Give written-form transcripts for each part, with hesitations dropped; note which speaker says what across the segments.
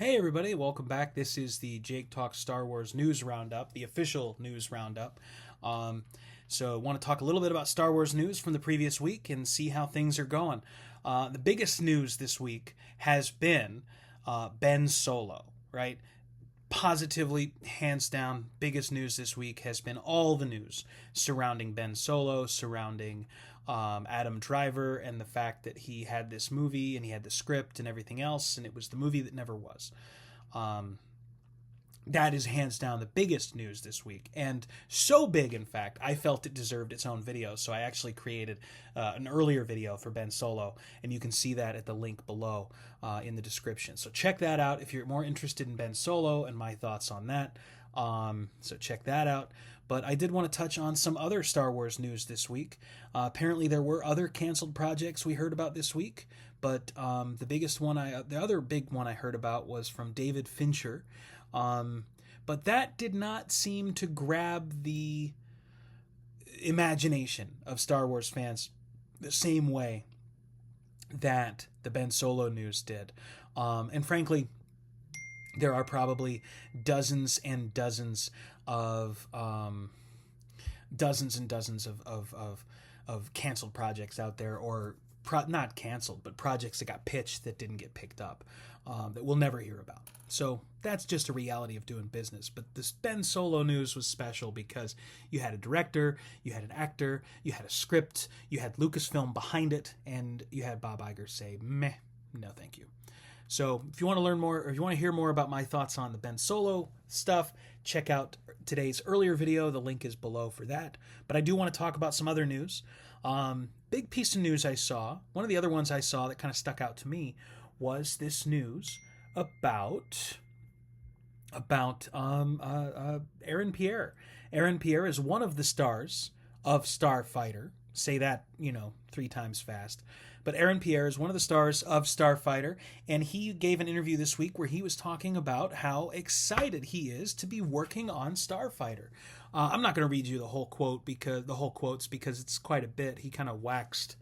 Speaker 1: Hey everybody, welcome back. This is the Jake Talks Star Wars News Roundup, the official news roundup. Um, so I want to talk a little bit about Star Wars news from the previous week and see how things are going. The biggest news this week has been Ben Solo, right? Positively, hands down, biggest news this week has been all the news surrounding Ben Solo, surrounding Adam Driver, and the fact that he had this movie and he had the script and everything else, and it was the movie that never was. Um, that is hands down the biggest news this week, and so big, in fact, I felt it deserved its own video, so I actually created an earlier video for Ben Solo, and you can see that at the link below in the description. So check that out if you're more interested in Ben Solo and my thoughts on that. So check that out. But I did want to touch on some other Star Wars news this week. Apparently there were other canceled projects we heard about this week, but the other big one I heard about was from David Fincher. But that did not seem to grab the imagination of Star Wars fans the same way that the Ben Solo news did. And frankly, there are probably dozens and dozens of canceled projects out there, or not canceled, but projects that got pitched that didn't get picked up, that we'll never hear about. So that's just a reality of doing business. But this Ben Solo news was special because you had a director, you had an actor, you had a script, you had Lucasfilm behind it, and you had Bob Iger say, meh, no thank you. So if you want to learn more, or if you want to hear more about my thoughts on the Ben Solo stuff, check out today's earlier video. The link is below for that. But I do want to talk about some other news. Big piece of news I saw, one of the other ones I saw that kind of stuck out to me, was this news about Aaron Pierre. Aaron Pierre is one of the stars of Starfighter. Say that, 3 times fast. But Aaron Pierre is one of the stars of Starfighter, and he gave an interview this week where he was talking about how excited he is to be working on Starfighter. I'm not going to read you the whole quotes because it's quite a bit. He kind of waxed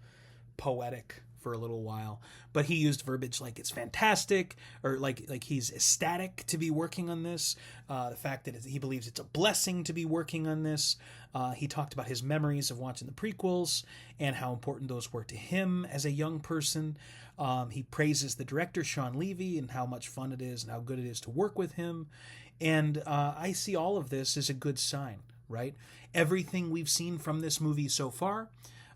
Speaker 1: poetic for a little while, but he used verbiage like it's fantastic, or like he's ecstatic to be working on this. The fact that he believes it's a blessing to be working on this. He talked about his memories of watching the prequels and how important those were to him as a young person. He praises the director, Sean Levy, and how much fun it is and how good it is to work with him. And I see all of this as a good sign, right? Everything we've seen from this movie so far,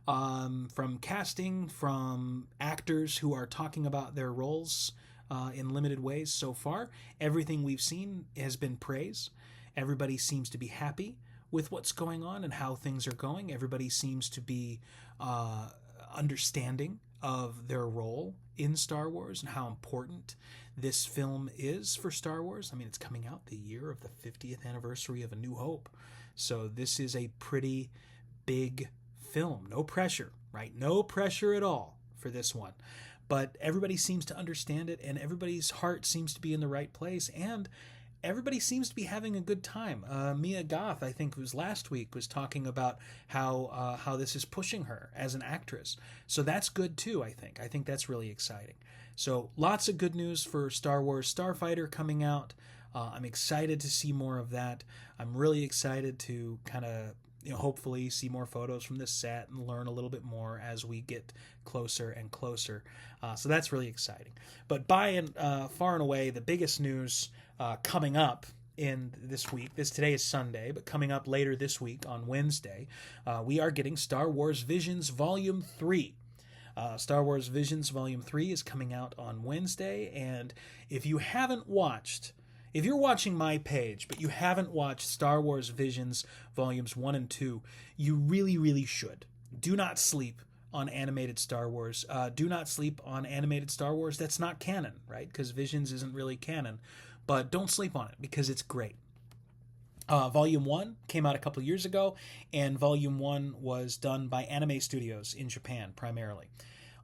Speaker 1: from casting, from actors who are talking about their roles in limited ways so far, everything we've seen has been praise. Everybody seems to be happy with what's going on and how things are going. Everybody seems to be understanding of their role in Star Wars and how important this film is for Star Wars. I mean, it's coming out the year of the 50th anniversary of A New Hope. So this is a pretty big film. No pressure, right? No pressure at all for this one. But everybody seems to understand it, and everybody's heart seems to be in the right place, and everybody seems to be having a good time. Mia Goth, I think it was last week, was talking about how this is pushing her as an actress. So that's good too, I think. I think that's really exciting. So lots of good news for Star Wars Starfighter coming out. I'm excited to see more of that. I'm really excited to kind of hopefully see more photos from this set and learn a little bit more as we get closer and closer. So that's really exciting. But by and far and away, the biggest news coming up in this week, today is Sunday, but coming up later this week on Wednesday, we are getting Star Wars Visions Volume 3. Star Wars Visions Volume 3 is coming out on Wednesday, and if you're watching my page, but you haven't watched Star Wars Visions Volumes 1 and 2, you really, really should. Do not sleep on animated Star Wars. Do not sleep on animated Star Wars that's not canon, right? Because Visions isn't really canon. But don't sleep on it because it's great. Volume 1 came out a couple years ago, and Volume 1 was done by Anime Studios in Japan, primarily.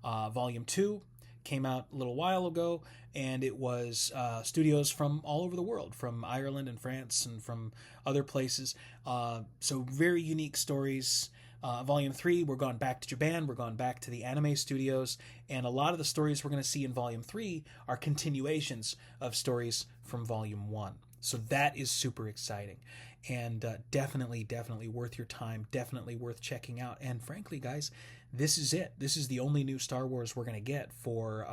Speaker 1: Volume 2 came out a little while ago, and it was studios from all over the world, from Ireland and France and from other places. So very unique stories Volume 3, we're going back to Japan, we're going back to the anime studios, and a lot of the stories we're going to see in Volume 3 are continuations of stories from Volume 1. So that is super exciting, and definitely worth your time, definitely worth checking out. And frankly, guys, this is it. This is the only new Star Wars we're going to get for,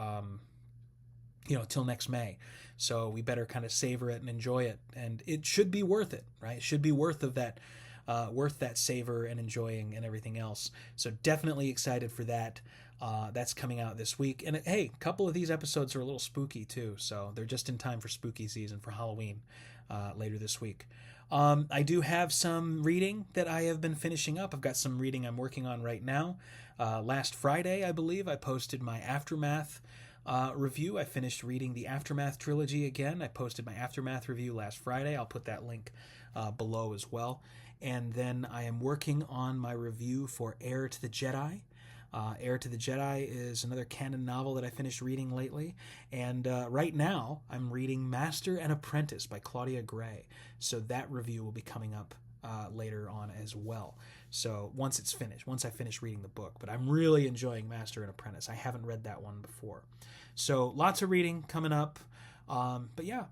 Speaker 1: till next May. So we better kind of savor it and enjoy it, and it should be worth it, right? It should be worth that savor and enjoying and everything else. So definitely excited for that. That's coming out this week. And hey, a couple of these episodes are a little spooky too, so they're just in time for spooky season for Halloween later this week. I do have some reading that I have been finishing up. I've got some reading I'm working on right now. Last Friday, I believe, I posted my Aftermath review. I finished reading the Aftermath trilogy again. I posted my Aftermath review last Friday. I'll put that link below as well. And then I am working on my review for Heir to the Jedi. Heir to the Jedi is another canon novel that I finished reading lately. And right now, I'm reading Master and Apprentice by Claudia Gray. So that review will be coming up later on as well. So once I finish reading the book. But I'm really enjoying Master and Apprentice. I haven't read that one before. So lots of reading coming up. But yeah,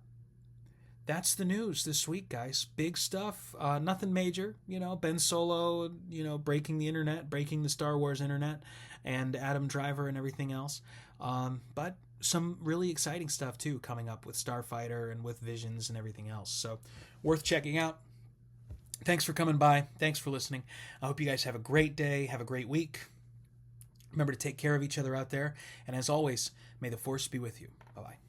Speaker 1: that's the news this week, guys. Big stuff. Nothing major. Ben Solo, breaking the internet, breaking the Star Wars internet, and Adam Driver and everything else. But some really exciting stuff, too, coming up with Starfighter and with Visions and everything else. So worth checking out. Thanks for coming by. Thanks for listening. I hope you guys have a great day. Have a great week. Remember to take care of each other out there. And as always, may the Force be with you. Bye-bye.